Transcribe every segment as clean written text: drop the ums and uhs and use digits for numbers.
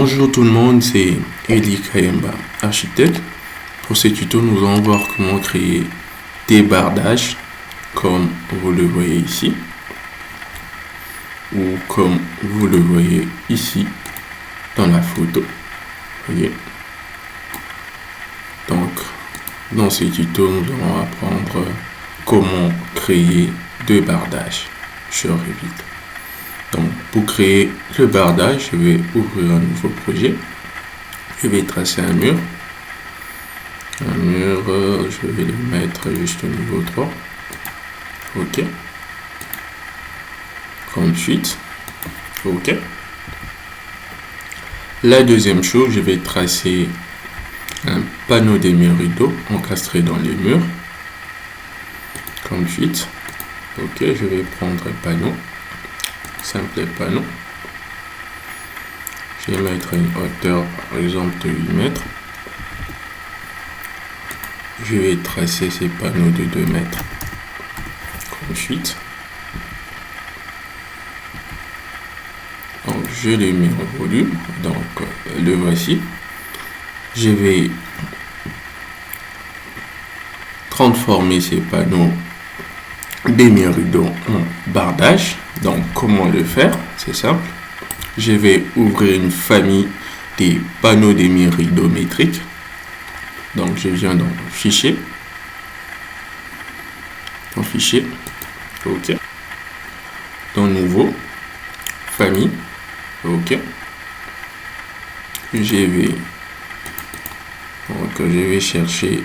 Bonjour tout le monde, c'est Eli Kayemba, architecte. Pour ce tuto, nous allons voir comment créer des bardages, comme vous le voyez ici, ou comme vous le voyez ici dans la photo. Voyez. Donc, dans ce tuto, nous allons apprendre comment créer deux bardages sur Revit. Donc, pour créer le bardage, je vais ouvrir un nouveau projet. Je vais tracer un mur. Je vais le mettre juste au niveau 3. OK. Ensuite, OK. La deuxième chose, je vais tracer un panneau des murs rideaux encastré dans les murs. Ensuite, OK, je vais prendre un panneau. Simple panneau. Je vais mettre une hauteur par exemple de 8 mètres. Je vais tracer ces panneaux de 2 mètres. Ensuite, donc je les mets en volume. Donc le voici. Je vais transformer ces panneaux des murs rideaux en bardage. Donc comment le faire? C'est simple. Je vais ouvrir une famille des panneaux des murs rideaux métriques. Donc je viens dans fichier. Dans fichier. OK. Dans nouveau. Famille. OK. Je vais chercher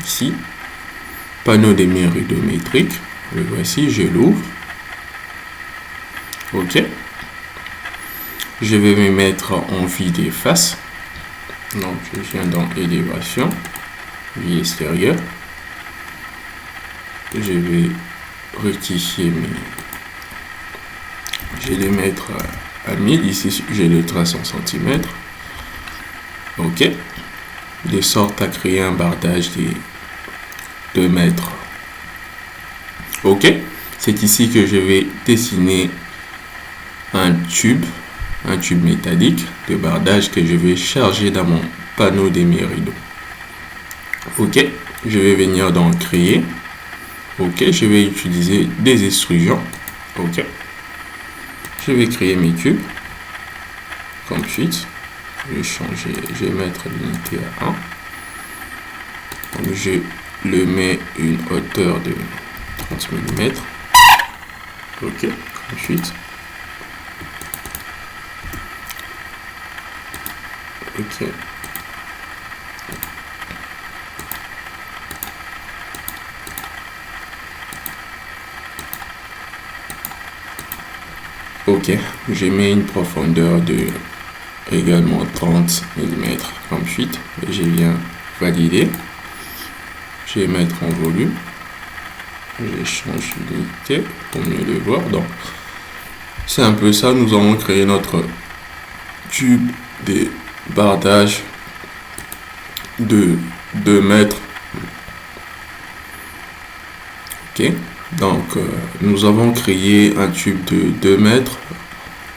ici. Panneau des murs rideaux métriques. Le voici, je l'ouvre. OK. Je vais me mettre en vue des faces. Donc, je viens dans élévation, vue extérieure. Je vais rectifier je vais les mettre à 1000. Ici, je le trace en centimètres. OK. De sorte à créer un bardage de 2 mètres. OK. C'est ici que je vais dessiner un tube métallique de bardage que je vais charger dans mon panneau des murs rideaux. OK. Je vais venir dans créer. OK. Je vais utiliser des extrusions. OK. Je vais créer mes cubes. Ensuite, je vais mettre l'unité à 1. Donc, je le mets une hauteur de 30 mm. OK. Ensuite, OK. OK. Je mets une profondeur de également 30 mm. Ensuite, je viens valider. Je vais mettre en volume. Je change l'unité pour mieux le voir. Donc, c'est un peu ça. Nous allons créer notre tube de bardage de 2 mètres. OK. Donc, nous avons créé un tube de 2 mètres.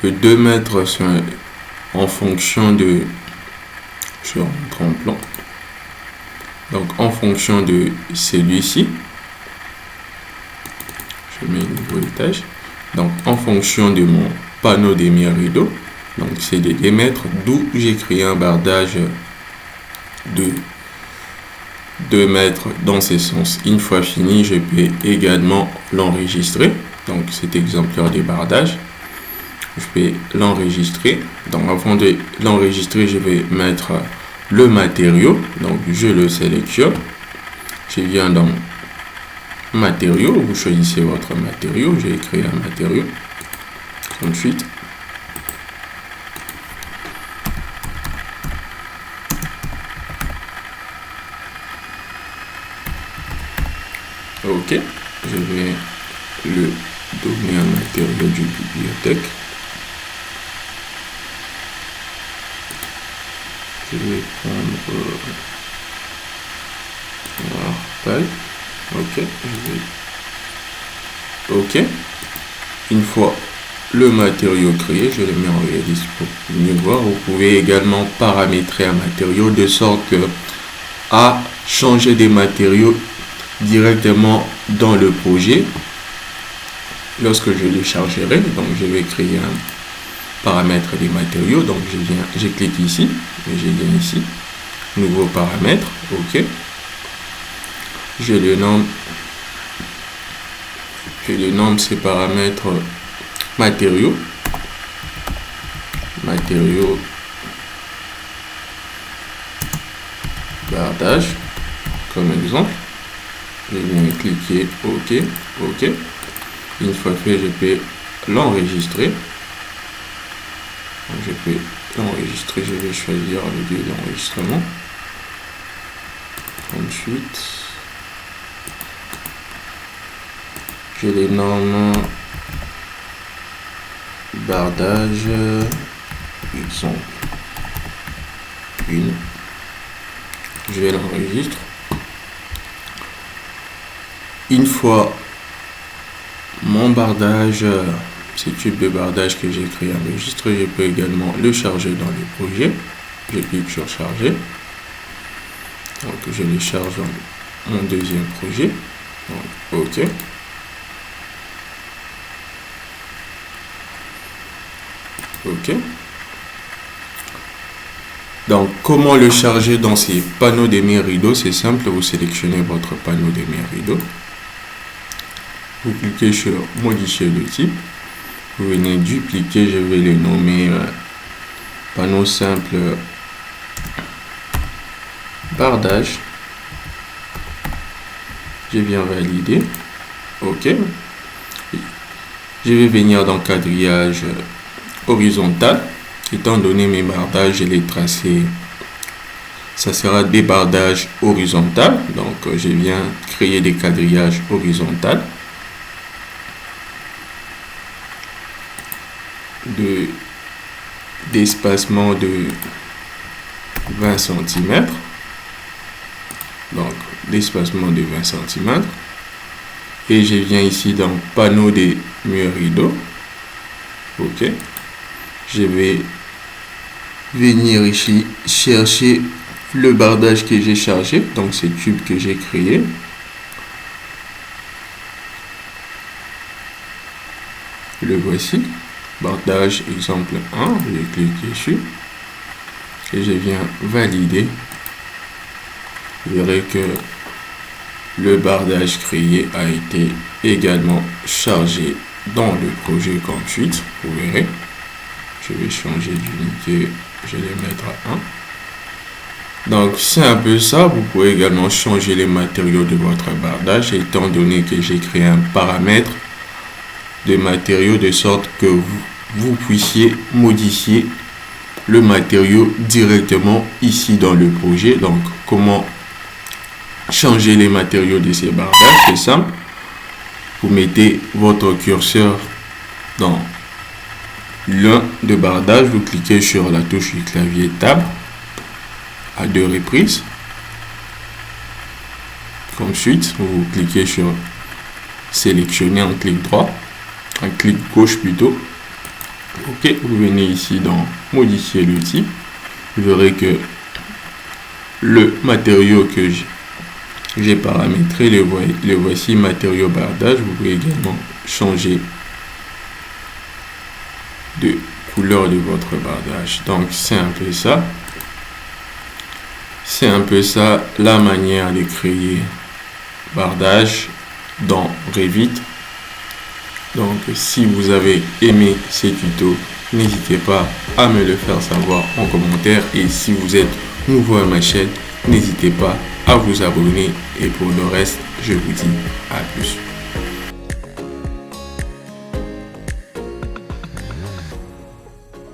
Le 2 mètres, c'est en fonction de... Je rentre en plan. Donc, en fonction de celui-ci. Je mets un nouveau étage. Donc, en fonction de mon panneau des murs rideaux. Donc, c'est de 2 mètres, d'où j'ai créé un bardage de 2 mètres dans ce sens. Une fois fini, je peux également l'enregistrer. Donc, cet exemplaire de bardage, je vais l'enregistrer. Donc, avant de l'enregistrer, je vais mettre le matériau. Donc, je le sélectionne. Je viens dans matériaux. Vous choisissez votre matériau. J'ai créé un matériau. Ensuite, OK, je vais le donner un matériau du bibliothèque. Je vais prendre paille. OK, OK. Une fois le matériau créé, je le mets en réaliste pour mieux voir. Vous pouvez également paramétrer un matériau de sorte à changer des matériaux directement dans le projet lorsque je le chargerai. Donc je vais créer un paramètre des matériaux. Donc je clique ici, et je viens ici, nouveau paramètre, ok. Je le nomme ces paramètres matériaux bardage comme exemple. Je viens cliquer ok. Une fois fait, je peux l'enregistrer. Je peux l'enregistrer, je vais choisir le lieu d'enregistrement. Ensuite, je les nomme bardage exemple 1. Je vais l'enregistrer. Une fois mon bardage, ce type de bardage que j'ai créé enregistré, je peux également le charger dans le projet. Je clique sur charger. Donc je le charge dans mon deuxième projet. Donc, ok. Ok. Donc, comment le charger dans ces panneaux d'émis rideaux? C'est simple, vous sélectionnez votre panneau d'émis rideaux. Vous cliquez sur modifier le type. Vous venez dupliquer, je vais le nommer panneau simple bardage. Je viens valider. Ok. Je vais venir dans quadrillage horizontal. Étant donné mes bardages, je les tracés. Ça sera des bardages horizontal. Donc, je viens créer des quadrillages horizontal d'espacement de 20 cm. Donc, d'espacement de 20 cm. Et je viens ici dans panneau des murs rideaux. Ok. Je vais venir ici chercher le bardage que j'ai chargé, donc ce tube que j'ai créé. Le voici, bardage exemple 1, je clique dessus et je viens valider. Vous verrez que le bardage créé a été également chargé dans le projet comme suite, vous verrez. Je vais changer d'unité, je vais mettre à 1. Donc c'est un peu ça. Vous pouvez également changer les matériaux de votre bardage, étant donné que j'ai créé un paramètre de matériaux de sorte que vous puissiez modifier le matériau directement ici dans le projet. Donc comment changer les matériaux de ces bardages? C'est simple. Vous mettez votre curseur dans l'un de bardage, vous cliquez sur la touche du clavier Tab à 2 reprises. Ensuite, vous cliquez sur sélectionner en clic droit, en clic gauche plutôt. Ok, vous venez ici dans modifier le type. Vous verrez que le matériau que j'ai paramétré, le voici, matériau bardage. Vous pouvez également changer de couleur de votre bardage. Donc c'est un peu ça. C'est un peu ça la manière de créer bardage dans Revit. Donc si vous avez aimé ces tutos, n'hésitez pas à me le faire savoir en commentaire. Et si vous êtes nouveau à ma chaîne, n'hésitez pas à vous abonner. Et pour le reste, je vous dis à plus.